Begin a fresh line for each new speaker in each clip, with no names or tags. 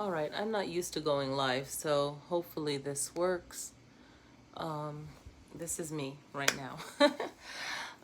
All right, I'm not used to going live, so hopefully this works. This is me right now.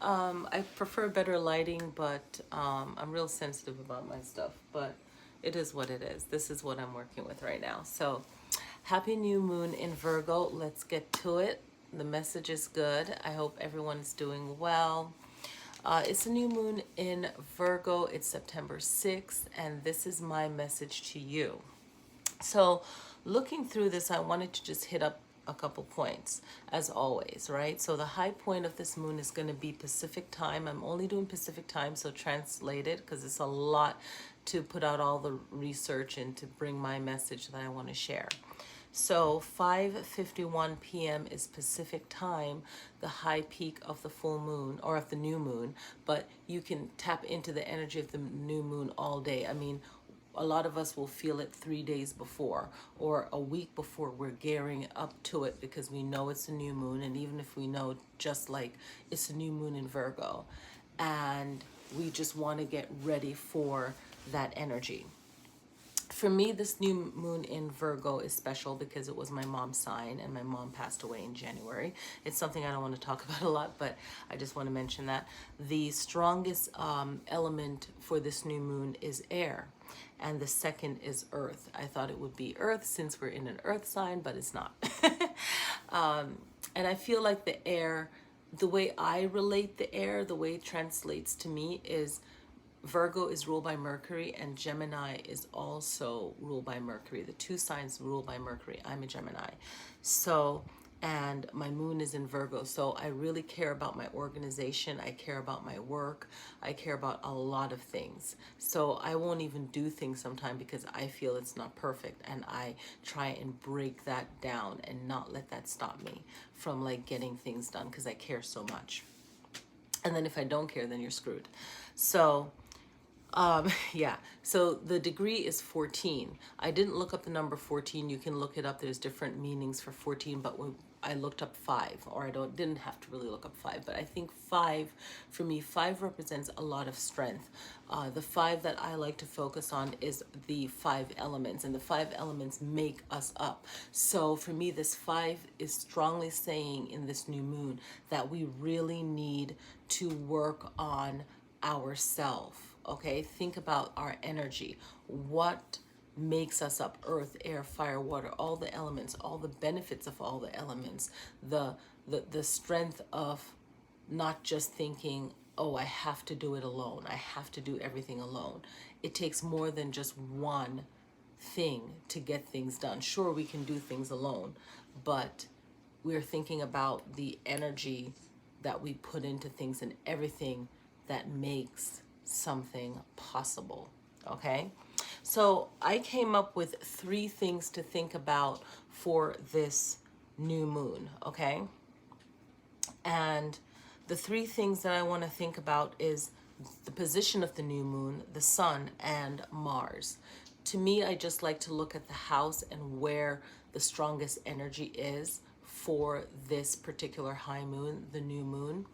I prefer better lighting, but I'm real sensitive about my stuff, but it is what it is. This is what I'm working with right now. So, happy new moon in Virgo. Let's get to it. The message is good. I hope everyone is doing well. It's a new moon in Virgo. It's September 6th, and this is my message to you. So, looking through this, I wanted to just hit up a couple points, as always, right? So, the high point of this moon is going to be Pacific time. I'm only doing Pacific time, so translate it because it's a lot to put out all the research and to bring my message that I want to share. So 5:51 p.m. is Pacific time, the high peak of the full moon or of the new moon, but you can tap into the energy of the new moon all day. I mean, a lot of us will feel it 3 days before or a week before. We're gearing up to it because we know it's a new moon, and even if we know just like it's a new moon in Virgo, and we just want to get ready for that energy. For me, this new moon in Virgo is special because it was my mom's sign and my mom passed away in January. It's something I don't want to talk about a lot, but I just want to mention that. The strongest element for this new moon is air, and the second is earth. I thought it would be earth since we're in an earth sign, but it's not. And I feel like the air, the way I relate the air, the way it translates to me is Virgo is ruled by Mercury and Gemini is also ruled by Mercury. The two signs ruled by Mercury. I'm a Gemini. So, and my moon is in Virgo. So I really care about my organization. I care about my work. I care about a lot of things. So I won't even do things sometime because I feel it's not perfect. And I try and break that down and not let that stop me from like getting things done because I care so much. And then if I don't care, then you're screwed. So, yeah, so the degree is 14. I didn't look up the number 14. You can look it up. There's different meanings for 14, but when I looked up 5, or didn't have to really look up 5, but I think 5, for me, 5 represents a lot of strength. The 5 that I like to focus on is the 5 elements, and the 5 elements make us up. So for me, this 5 is strongly saying in this new moon that we really need to work on ourselves. Okay, think about our energy. What makes us up? Earth, air, fire, water, all the elements, all the benefits of all the elements, the strength of not just thinking, oh, I have to do it alone. I have to do everything alone. It takes more than just one thing to get things done. Sure, we can do things alone, but we're thinking about the energy that we put into things and everything that makes something possible. Okay, so I came up with 3 things to think about for this new moon. Okay, and the 3 things that I want to think about is the position of the new moon, the sun, and Mars. To me, I just like to look at the house and where the strongest energy is for this particular high moon, the new moon.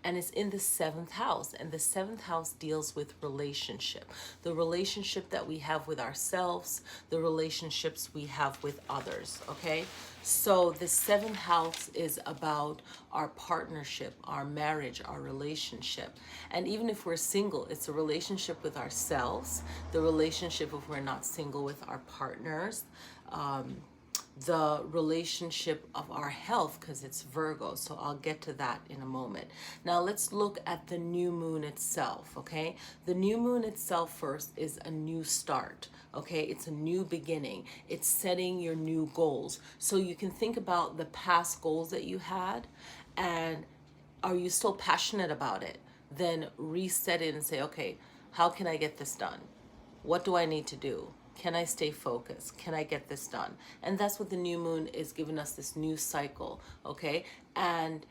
And it's in the 7th house. And the 7th house deals with relationship. The relationship that we have with ourselves, the relationships we have with others, okay? So the 7th house is about our partnership, our marriage, our relationship. And even if we're single, it's a relationship with ourselves, the relationship if we're not single with our partners, the relationship of our health because it's Virgo. So I'll get to that in a moment. Now let's look at the new moon itself, okay? The new moon itself first is a new start, okay? It's a new beginning. It's setting your new goals. So you can think about the past goals that you had, and are you still passionate about it? Then reset it and say, okay, how can I get this done? What do I need to do? Can I stay focused? Can I get this done? And that's what the new moon is giving us, this new cycle, okay? And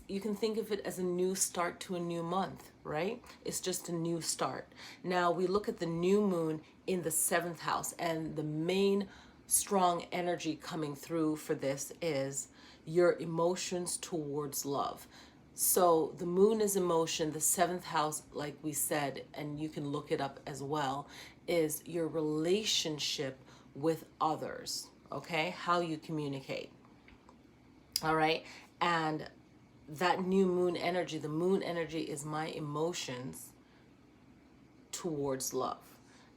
you can think of it as a new start to a new month, right? It's just a new start. Now we look at the new moon in the 7th house, and the main strong energy coming through for this is your emotions towards love. So the moon is emotion. The 7th house, like we said, and you can look it up as well, is your relationship with others, okay? How you communicate, all right? And that new moon energy, the moon energy is my emotions towards love.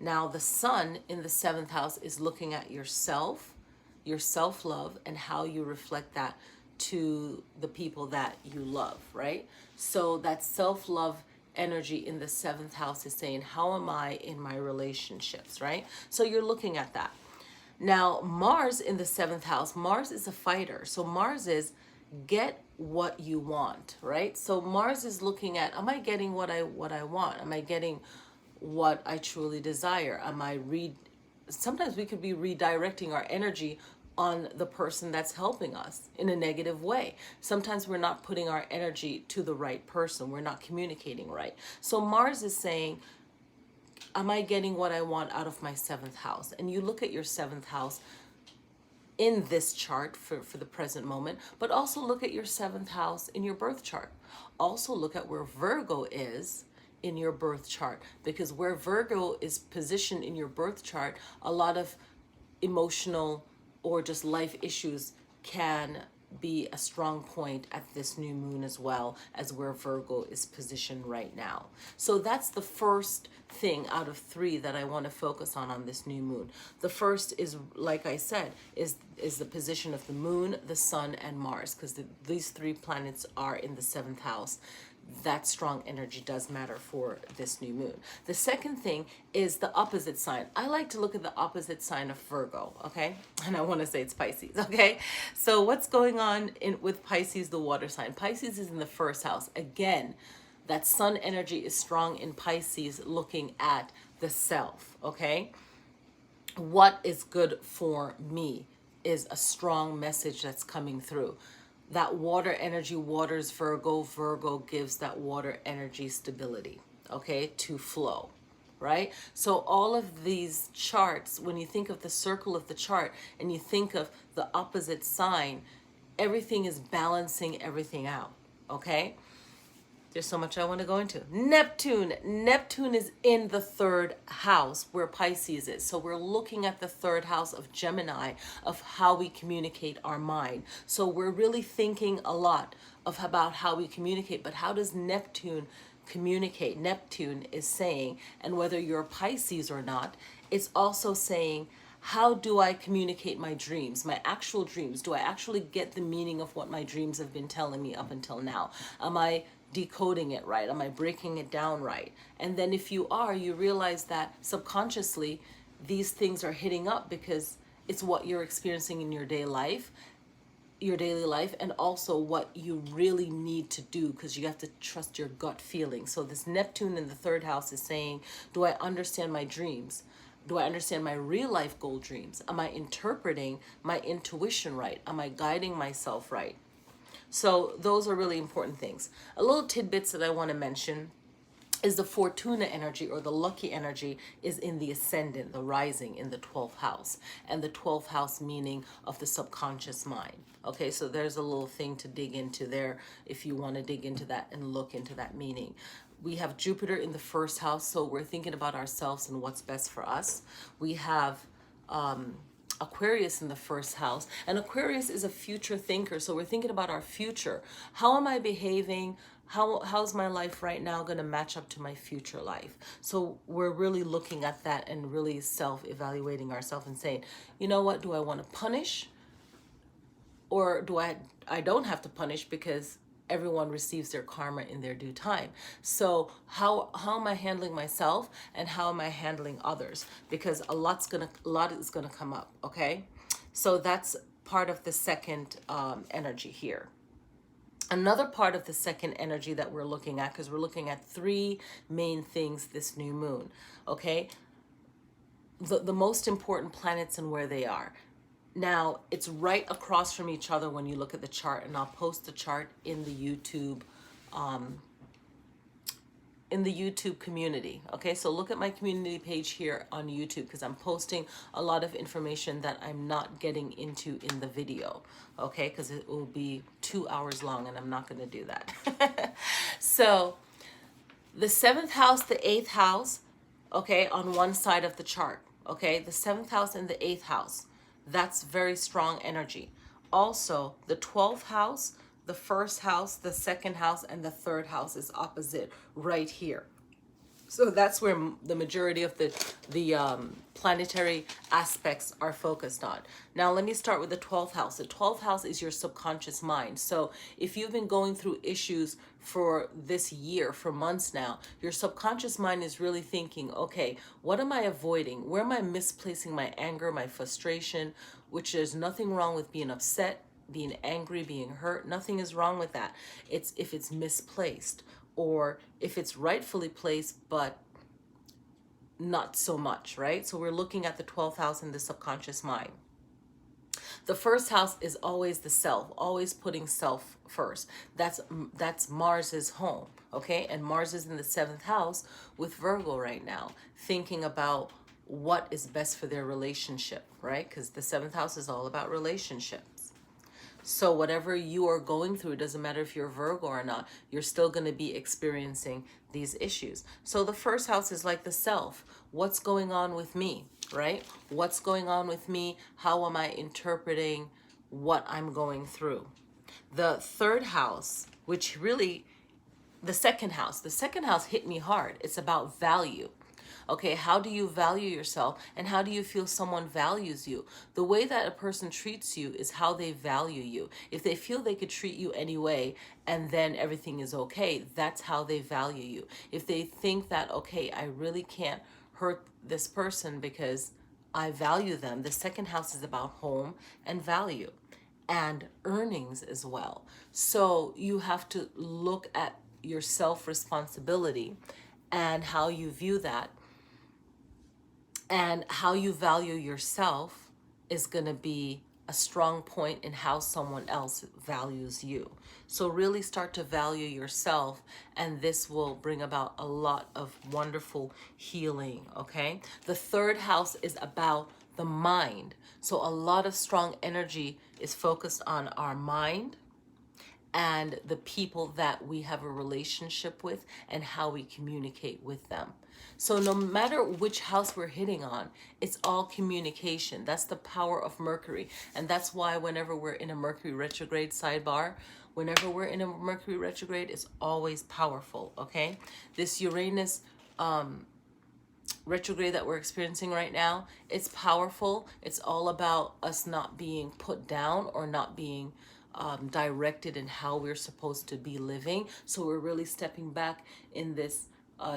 Now, the sun in the 7th house is looking at yourself, your self-love, and how you reflect that to the people that you love, right? So that self-love energy in the 7th house is saying, how am I in my relationships, right? So you're looking at that. Now, Mars in the 7th house, Mars is a fighter. So Mars is get what you want, right? So Mars is looking at, am I getting what I want? Am I getting what I truly desire? Sometimes we could be redirecting our energy on the person that's helping us in a negative way. Sometimes we're not putting our energy to the right person. We're not communicating right. So Mars is saying, am I getting what I want out of my 7th house? And you look at your 7th house in this chart for the present moment, but also look at your 7th house in your birth chart. Also look at where Virgo is in your birth chart, because where Virgo is positioned in your birth chart, a lot of emotional or just life issues can be a strong point at this new moon, as well as where Virgo is positioned right now. So that's the first thing out of 3 that I want to focus on this new moon. The first is, like I said, is the position of the moon, the sun, and Mars, because these 3 planets are in the 7th house. That strong energy does matter for this new moon. The second thing is the opposite sign. I like to look at the opposite sign of Virgo, okay? And I want to say it's Pisces, okay? So what's going on with Pisces, the water sign? Pisces is in the 1st house. Again, that sun energy is strong in Pisces, looking at the self, okay? What is good for me is a strong message that's coming through. That water energy waters Virgo. Virgo gives that water energy stability, okay, to flow, right? So all of these charts, when you think of the circle of the chart and you think of the opposite sign, everything is balancing everything out, okay? There's so much I want to go into. Neptune. Neptune is in the 3rd house where Pisces is. So we're looking at the 3rd house of Gemini, of how we communicate our mind. So we're really thinking a lot about how we communicate. But how does Neptune communicate? Neptune is saying, and whether you're Pisces or not, it's also saying, how do I communicate my dreams, my actual dreams? Do I actually get the meaning of what my dreams have been telling me up until now? Am I decoding it right? Am I breaking it down right? And then if you are, you realize that subconsciously these things are hitting up because it's what you're experiencing in your daily life, and also what you really need to do, because you have to trust your gut feeling. So this Neptune in the 3rd house is saying, do I understand my dreams? Do I understand my real life goal dreams? Am I interpreting my intuition right? Am I guiding myself right? So those are really important things. A little tidbits that I want to mention is the Fortuna energy, or the lucky energy, is in the ascendant, the rising, in the 12th house. And the 12th house meaning of the subconscious mind. Okay, so there's a little thing to dig into there if you want to dig into that and look into that meaning. We have Jupiter in the 1st house, so we're thinking about ourselves and what's best for us. We have Aquarius in the 1st house, and Aquarius is a future thinker, so we're thinking about our future. How am I behaving? How's my life right now going to match up to my future life? So we're really looking at that and really self-evaluating ourselves and saying, you know what, do I want to punish, or do I don't have to punish because everyone receives their karma in their due time? So how am I handling myself, and how am I handling others? Because a lot is gonna come up, okay? So that's part of the second energy here. Another part of the second energy that we're looking at, because we're looking at 3 main things this new moon, okay? The most important planets and where they are. Now, it's right across from each other when you look at the chart, and I'll post the chart in the YouTube community. Okay, so look at my community page here on YouTube, because I'm posting a lot of information that I'm not getting into in the video. Okay, because it will be 2 hours long, and I'm not going to do that. So the 7th house, the 8th house, okay, on one side of the chart. Okay, the 7th house and the 8th house, that's very strong energy. Also, the 12th house, the 1st house, the 2nd house, and the 3rd house is opposite right here. So that's where the majority of the planetary aspects are focused on. Now, let me start with the 12th house. The 12th house is your subconscious mind. So if you've been going through issues for this year, for months now, your subconscious mind is really thinking, okay, what am I avoiding? Where am I misplacing my anger, my frustration, which there's nothing wrong with being upset, being angry, being hurt. Nothing is wrong with that. It's if it's misplaced, or if it's rightfully placed, but not so much, right? So we're looking at the 12th house in the subconscious mind. The 1st house is always the self, always putting self first. That's Mars's home, okay? And Mars is in the 7th house with Virgo right now, thinking about what is best for their relationship, right? Because the 7th house is all about relationships. So whatever you are going through, it doesn't matter if you're Virgo or not, you're still going to be experiencing these issues. So the 1st house is like the self. What's going on with me, right? What's going on with me? How am I interpreting what I'm going through? The 3rd house, which really, the second house hit me hard. It's about value. Okay, how do you value yourself, and how do you feel someone values you? The way that a person treats you is how they value you. If they feel they could treat you anyway and then everything is okay, that's how they value you. If they think that, okay, I really can't hurt this person because I value them, the 2nd house is about home and value and earnings as well. So you have to look at your self-responsibility and how you view that. And how you value yourself is going to be a strong point in how someone else values you. So really start to value yourself, and this will bring about a lot of wonderful healing, okay? The 3rd house is about the mind. So a lot of strong energy is focused on our mind and the people that we have a relationship with and how we communicate with them. So no matter which house we're hitting on, it's all communication. That's the power of Mercury. And that's why whenever we're in a Mercury retrograde, sidebar, whenever we're in a Mercury retrograde, it's always powerful, okay? This Uranus retrograde that we're experiencing right now, it's powerful. It's all about us not being put down or not being directed in how we're supposed to be living. So we're really stepping back in this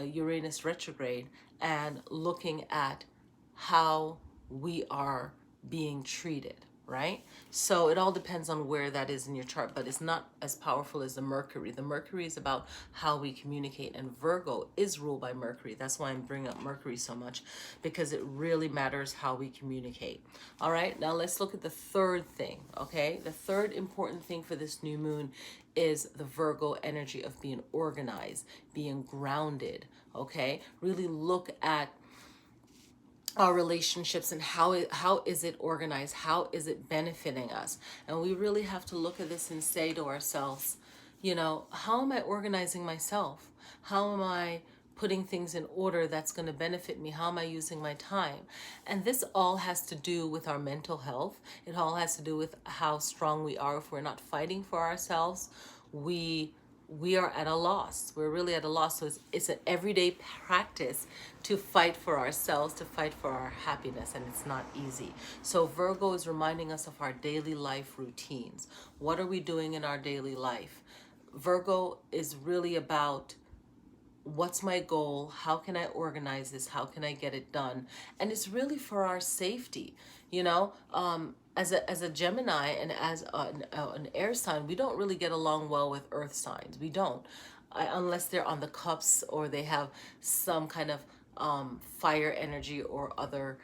Uranus retrograde and looking at how we are being treated, right? So it all depends on where that is in your chart, but it's not as powerful as the Mercury. The Mercury is about how we communicate, and Virgo is ruled by Mercury. That's why I'm bringing up Mercury so much, because it really matters how we communicate. All right, now let's look at the 3rd thing, okay? The 3rd important thing for this new moon is the Virgo energy of being organized, being grounded, okay? Really look at our relationships and how is it organized, how is it benefiting us. And we really have to look at this and say to ourselves, you know, how am I organizing myself? How am I putting things in order that's going to benefit me? How am I using my time? And this all has to do with our mental health. It all has to do with how strong we are. If we're not fighting for ourselves, we are at a loss. We're really at a loss. So it's an everyday practice to fight for ourselves, to fight for our happiness, and it's not easy. So Virgo is reminding us of our daily life routines. What are we doing in our daily life? Virgo is really about, what's my goal? How can I organize this? How can I get it done? And it's really for our safety, you know. As a Gemini and as an air sign, we don't really get along well with earth signs. We don't, unless they're on the cups or they have some kind of fire energy or other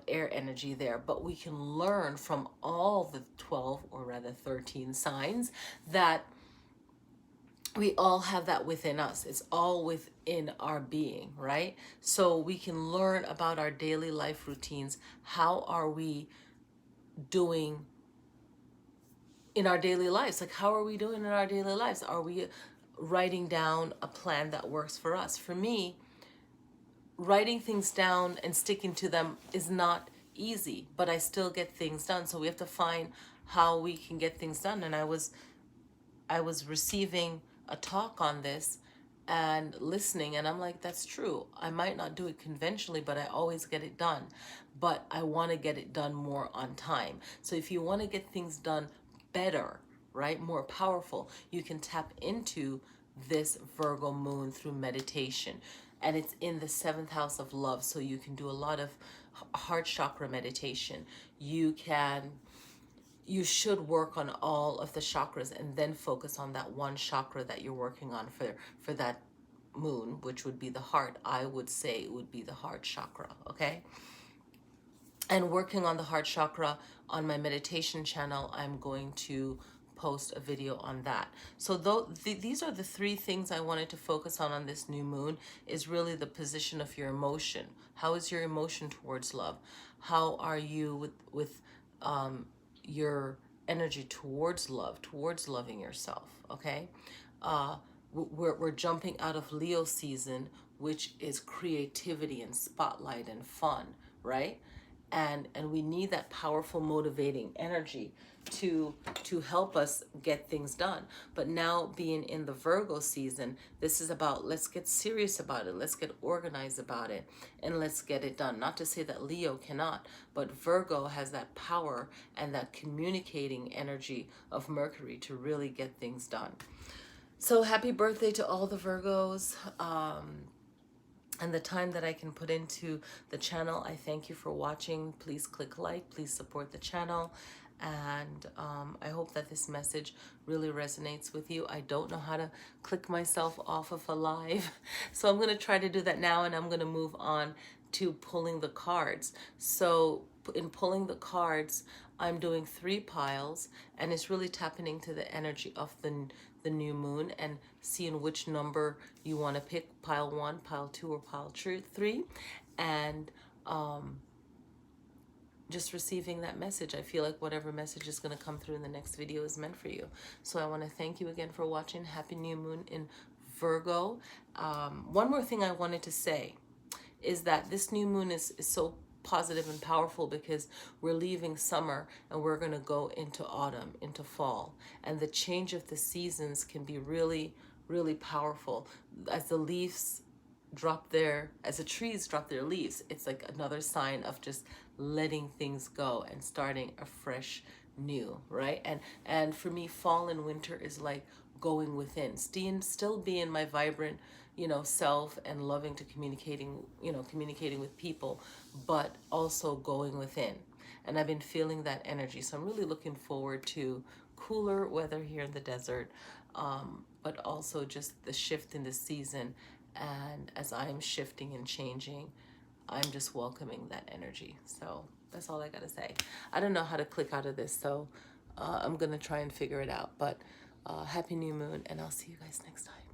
air energy there. But we can learn from all the 12, or rather 13 signs, that we all have that within us. It's all within our being, right? So we can learn about our daily life routines. How are we doing in our daily lives? Like, how are we doing in our daily lives? Are we writing down a plan that works for us? For me, writing things down and sticking to them is not easy, but I still get things done. So we have to find how we can get things done. And I was receiving a talk on this and listening, and I'm like, that's true. I might not do it conventionally, but I always get it done. But I want to get it done more on time. So if you want to get things done better, right, more powerful, you can tap into this Virgo moon through meditation. And it's in the 7th house of love, so you can do a lot of heart chakra meditation. You should work on all of the chakras and then focus on that one chakra that you're working on for that moon, which would be the heart. I would say it would be the heart chakra, okay? And working on the heart chakra on my meditation channel, I'm going to post a video on that. So these are the 3 things I wanted to focus on this new moon, is really the position of your emotion. How is your emotion towards love? How are you with your energy towards love, towards loving yourself, okay? We're jumping out of Leo season, which is creativity and spotlight and fun, right? And we need that powerful motivating energy to help us get things done. But now being in the Virgo season, this is about, let's get serious about it, let's get organized about it, and let's get it done. Not to say that Leo cannot, but Virgo has that power and that communicating energy of Mercury to really get things done. So happy birthday to all the Virgos. And the time that I can put into the channel, I thank you for watching. Please click like, please support the channel. And I hope that this message really resonates with you. I don't know how to click myself off of a live, so I'm going to try to do that now, and I'm going to move on to pulling the cards. So in pulling the cards, I'm doing 3 piles, and it's really tapping into the energy of the new moon and seeing which number you want to pick, pile 1, pile 2, or pile 3, and just receiving that message. I feel like whatever message is going to come through in the next video is meant for you. So I want to thank you again for watching. Happy new moon in Virgo. One more thing I wanted to say is that this new moon is so positive and powerful because we're leaving summer and we're going to go into autumn, into fall. And the change of the seasons can be really, really powerful. As the leaves as the trees drop their leaves, it's like another sign of just letting things go and starting a fresh new, right? And for me, fall and winter is like going within, still being my vibrant, self, and loving to communicating with people, but also going within. And I've been feeling that energy. So I'm really looking forward to cooler weather here in the desert, but also just the shift in the season. And as I'm shifting and changing, I'm just welcoming that energy. So that's all I gotta say. I don't know how to click out of this, so I'm gonna try and figure it out. But happy new moon, and I'll see you guys next time.